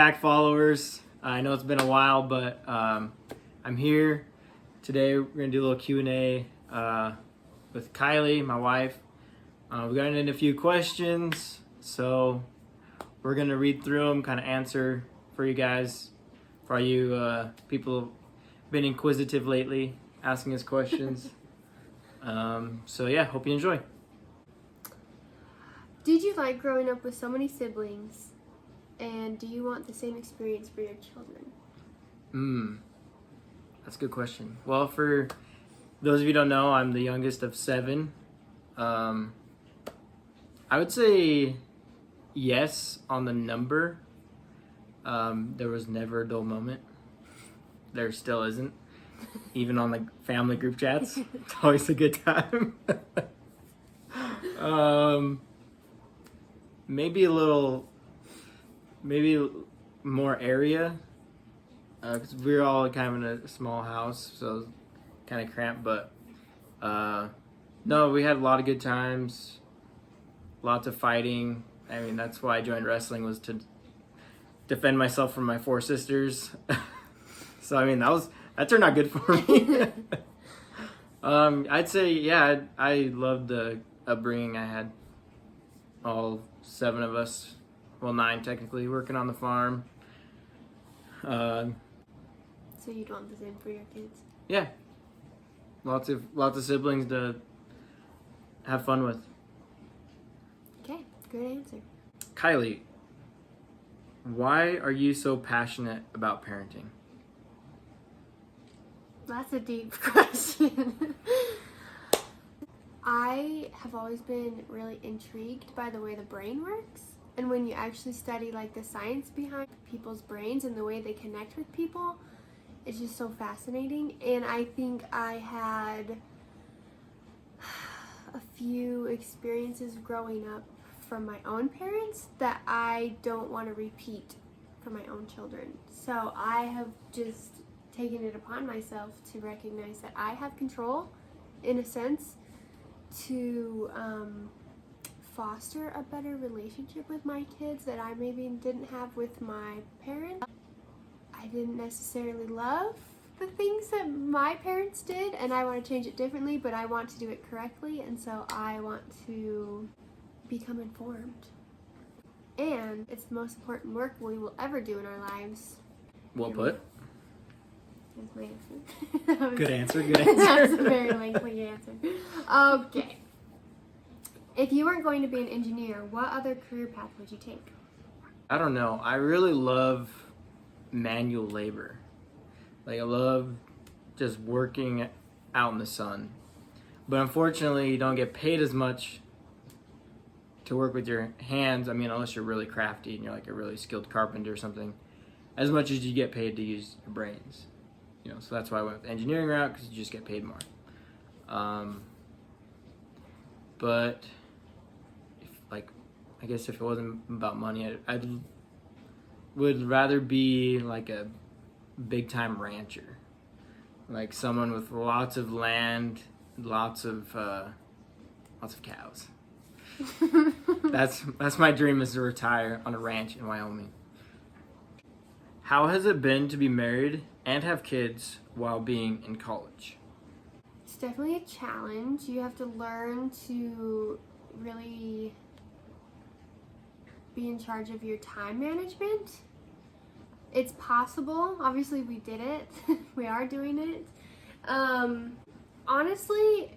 back, followers. I know it's been a while, but I'm here today. We're gonna do a little Q&A with Kylie, my wife. We got into a few questions, so we're gonna read through them, kind of answer for you guys, for all you people who've been inquisitive lately, asking us questions. So yeah, hope you enjoy. Did you like growing up with so many siblings? And do you want the same experience for your children? That's a good question. Well, for those of you who don't know, I'm the youngest of 7. I would say yes on the number. There was never a dull moment. There still isn't. Even on the family group chats. It's always a good time. Maybe more area. Because we were all kind of in a small house, so kind of cramped. But no, we had a lot of good times, lots of fighting. I mean, that's why I joined wrestling, was to defend myself from my 4 sisters. So I mean, that turned out good for me. I'd say yeah, I loved the upbringing I had. All 7 of us, well 9 technically, working on the farm. So you'd want the same for your kids? Yeah, lots of siblings to have fun with. Okay, great answer. Kylie, why are you so passionate about parenting? That's a deep question. I have always been really intrigued by the way the brain works. And when you actually study like the science behind people's brains and the way they connect with people, it's just so fascinating. And I think I had a few experiences growing up from my own parents that I don't want to repeat for my own children. So I have just taken it upon myself to recognize that I have control, in a sense, to foster a better relationship with my kids that I maybe didn't have with my parents. I didn't necessarily love the things that my parents did, and I want to change it differently, but I want to do it correctly, and so I want to become informed. And it's the most important work we will ever do in our lives. Well put. That's my answer. Good answer. Good answer. That's a very lengthy answer. Okay. If you weren't going to be an engineer, what other career path would you take? I don't know. I really love manual labor. Like, I love just working out in the sun. But unfortunately, you don't get paid as much to work with your hands. I mean, unless you're really crafty and you're like a really skilled carpenter or something, as much as you get paid to use your brains. You know, so that's why I went with the engineering route, because you just get paid more. But I guess if it wasn't about money, I would rather be like a big time rancher, like someone with lots of land, lots of cows. That's my dream, is to retire on a ranch in Wyoming. How has it been to be married and have kids while being in college? It's definitely a challenge. You have to learn to really be in charge of your time management. It's possible. Obviously, we did it. We are doing it. Honestly,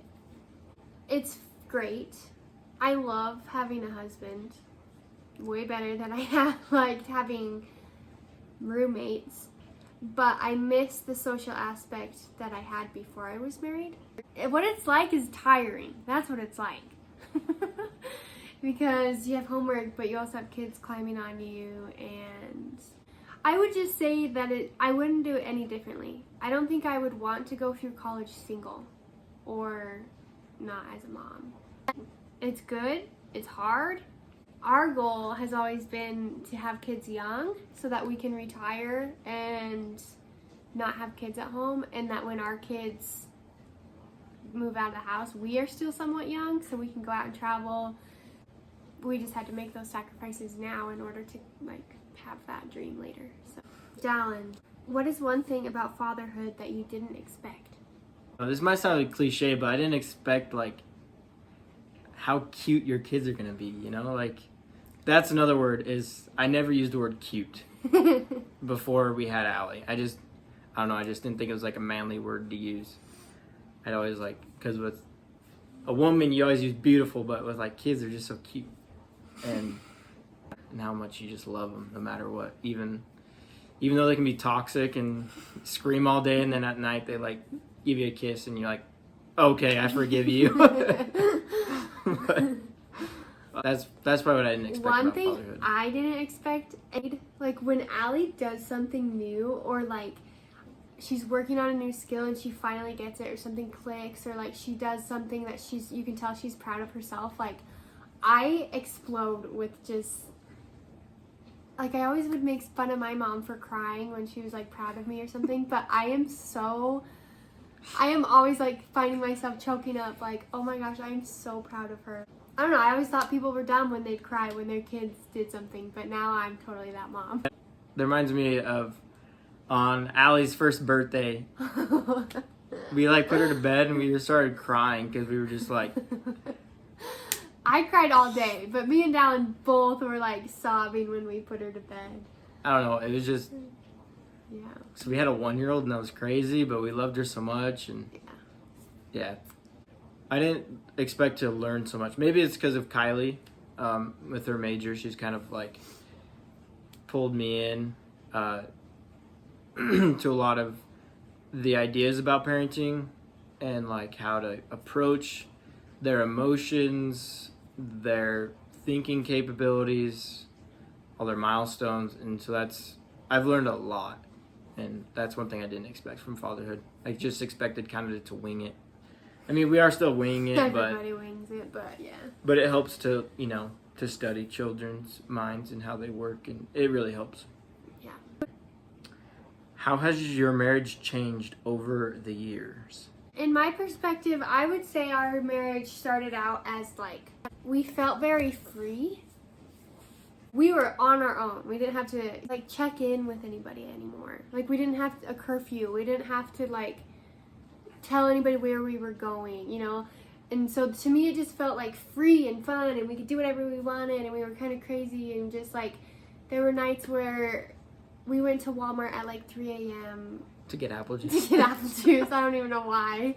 it's great. I love having a husband. Way better than I liked having roommates. But I miss the social aspect that I had before I was married. What it's like is tiring. That's what it's like. Because you have homework, but you also have kids climbing on you, and I would just say that I wouldn't do it any differently. I don't think I would want to go through college single or not as a mom. It's good. It's hard. Our goal has always been to have kids young so that we can retire and not have kids at home, and that when our kids move out of the house, we are still somewhat young so we can go out and travel. We just had to make those sacrifices now in order to have that dream later. So, Dallin, what is one thing about fatherhood that you didn't expect? This might sound like cliche, but I didn't expect like how cute your kids are gonna be. You know, like that's another word. Is I never used the word cute before we had Allie. I don't know. I just didn't think it was like a manly word to use. I'd always like, because with a woman you always use beautiful, but with like kids they're just so cute, and how much you just love them no matter what. Even though they can be toxic and scream all day, and then at night they like give you a kiss, and you're like, okay, I forgive you. But that's probably what I didn't expect One about thing fatherhood. I didn't expect, like when Allie does something new, or like she's working on a new skill and she finally gets it, or something clicks, or like she does something that you can tell she's proud of herself, like I explode with just, like I always would make fun of my mom for crying when she was like proud of me or something, but I am always like finding myself choking up, like, oh my gosh, I am so proud of her. I don't know, I always thought people were dumb when they'd cry when their kids did something, but now I'm totally that mom. That reminds me of on Allie's first birthday, we like put her to bed and we just started crying because we were just like, I cried all day, but me and Dallin both were like sobbing when we put her to bed. I don't know, it was just, Yeah. so we had a 1-year-old and that was crazy, but we loved her so much, and yeah. I didn't expect to learn so much. Maybe it's because of Kylie, with her major. She's kind of like pulled me in to a lot of the ideas about parenting and like how to approach their emotions, their thinking capabilities, all their milestones. And so I've learned a lot. And that's one thing I didn't expect from fatherhood. I just expected kind of to wing it. I mean, we are still winging it, Everybody wings it, but yeah. but it helps to, to study children's minds and how they work, and it really helps. Yeah. How has your marriage changed over the years? In my perspective, I would say our marriage started out as like, we felt very free. We were on our own. We didn't have to like check in with anybody anymore. Like we didn't have a curfew. We didn't have to like tell anybody where we were going, And so to me it just felt like free and fun, and we could do whatever we wanted, and we were kind of crazy, and just like there were nights where we went to Walmart at like 3 a.m. To get apple to juice? get apple juice. I don't even know why.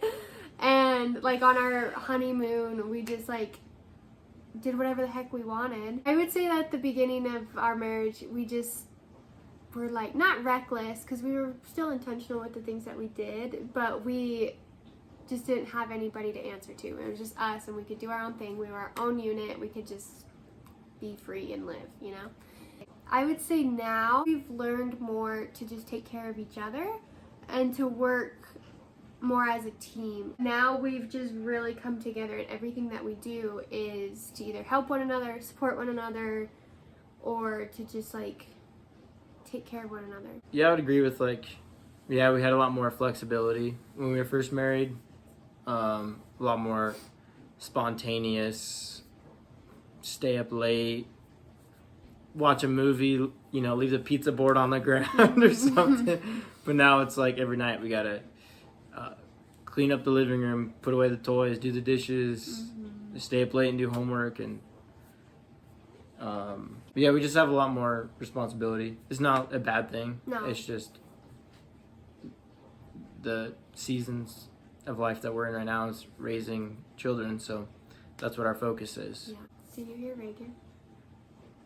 And like on our honeymoon, we just like did whatever the heck we wanted. I would say that at the beginning of our marriage, we just were like not reckless, because we were still intentional with the things that we did, but we just didn't have anybody to answer to. It was just us, and we could do our own thing. We were our own unit. We could just be free and live, I would say now we've learned more to just take care of each other and to work more as a team. Now we've just really come together, and everything that we do is to either help one another, support one another, or to just like take care of one another. Yeah, I would agree with we had a lot more flexibility when we were first married. A lot more spontaneous, stay up late, watch a movie, leave the pizza board on the ground or something. But now it's like every night we gotta clean up the living room, put away the toys, do the dishes, stay up late and do homework, and yeah, we just have a lot more responsibility. It's not a bad thing. No. It's just the seasons of life that we're in right now is raising children, so that's what our focus is. Yeah. Senior year, Reagan.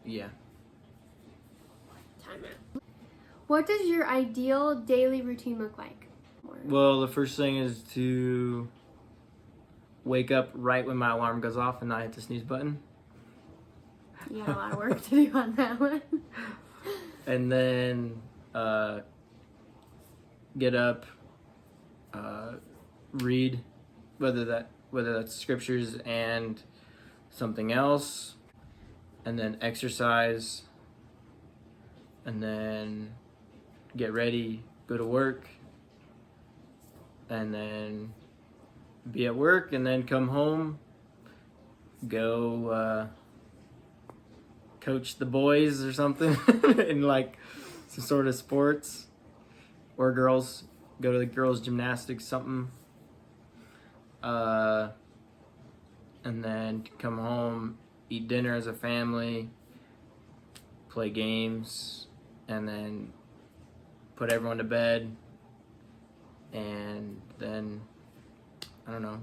Yeah. Time out. What does your ideal daily routine look like? Well, the first thing is to wake up right when my alarm goes off and not hit the snooze button. You got a lot of work to do on that one. And then get up, read, whether that's scriptures and something else, and then exercise, and then get ready, go to work, and then be at work, and then come home, go coach the boys or something in like some sort of sports, or girls go to the girls gymnastics something, and then come home, eat dinner as a family, play games, and then put everyone to bed, and then I don't know,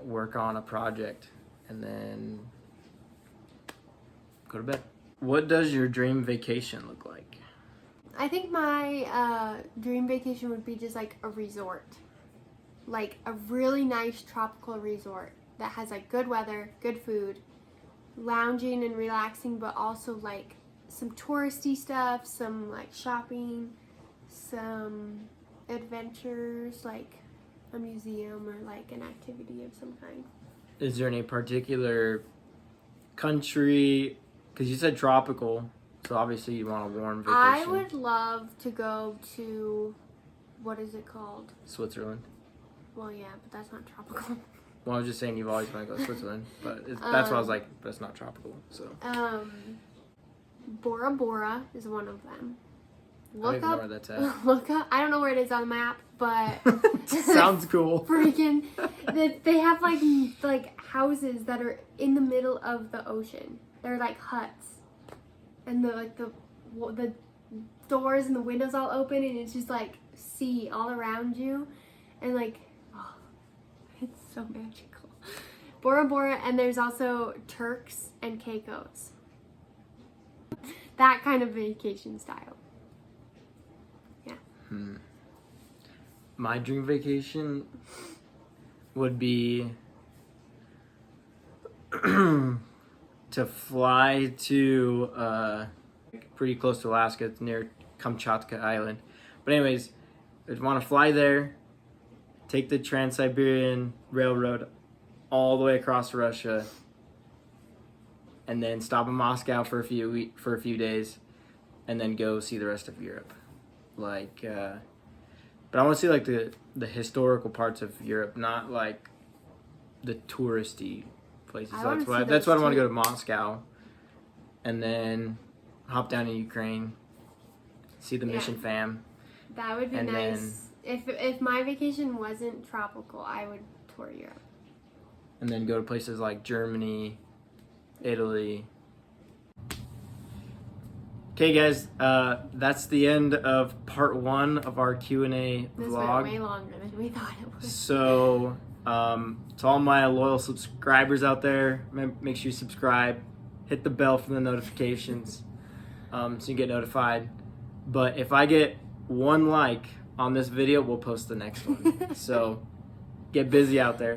work on a project, and then go to bed. What does your dream vacation look like? I think my dream vacation would be just like a resort. Like a really nice tropical resort that has like good weather, good food, lounging and relaxing, but also like some touristy stuff, some like shopping, some adventures, like a museum or like an activity of some kind. Is there any particular country, because you said tropical, so obviously you want a warm vacation? I would love to go to, what is it called? Switzerland. Well, yeah, but that's not tropical. Well, I was just saying you've always wanted to go to Switzerland, but that's why I was like, but it's not tropical, so. Bora Bora is one of them. I don't even know where that's at. Look up. I don't know where it is on the map, but sounds cool. Freaking, they have like houses that are in the middle of the ocean. They're like huts, and the doors and the windows all open, and it's just like sea all around you, and like, oh, it's so magical. Bora Bora, and there's also Turks and Caicos. That kind of vacation style. My dream vacation would be to fly to pretty close to Alaska. It's near Kamchatka Island. But anyways, I'd want to fly there, take the Trans-Siberian Railroad all the way across Russia, and then stop in Moscow for a few days, and then go see the rest of Europe. Like, but I want to see like the historical parts of Europe, not like the touristy places. That's why I want to go to Moscow, and then hop down to Ukraine, see the Mission Fam. That would be nice. If my vacation wasn't tropical, I would tour Europe. And then go to places like Germany, Italy. Okay, guys, that's the end of part 1 of our Q&A vlog. This went way longer than we thought it would. So, to all my loyal subscribers out there, make sure you subscribe, hit the bell for the notifications, so you get notified. But if I get 1 like on this video, we'll post the next one. So, get busy out there.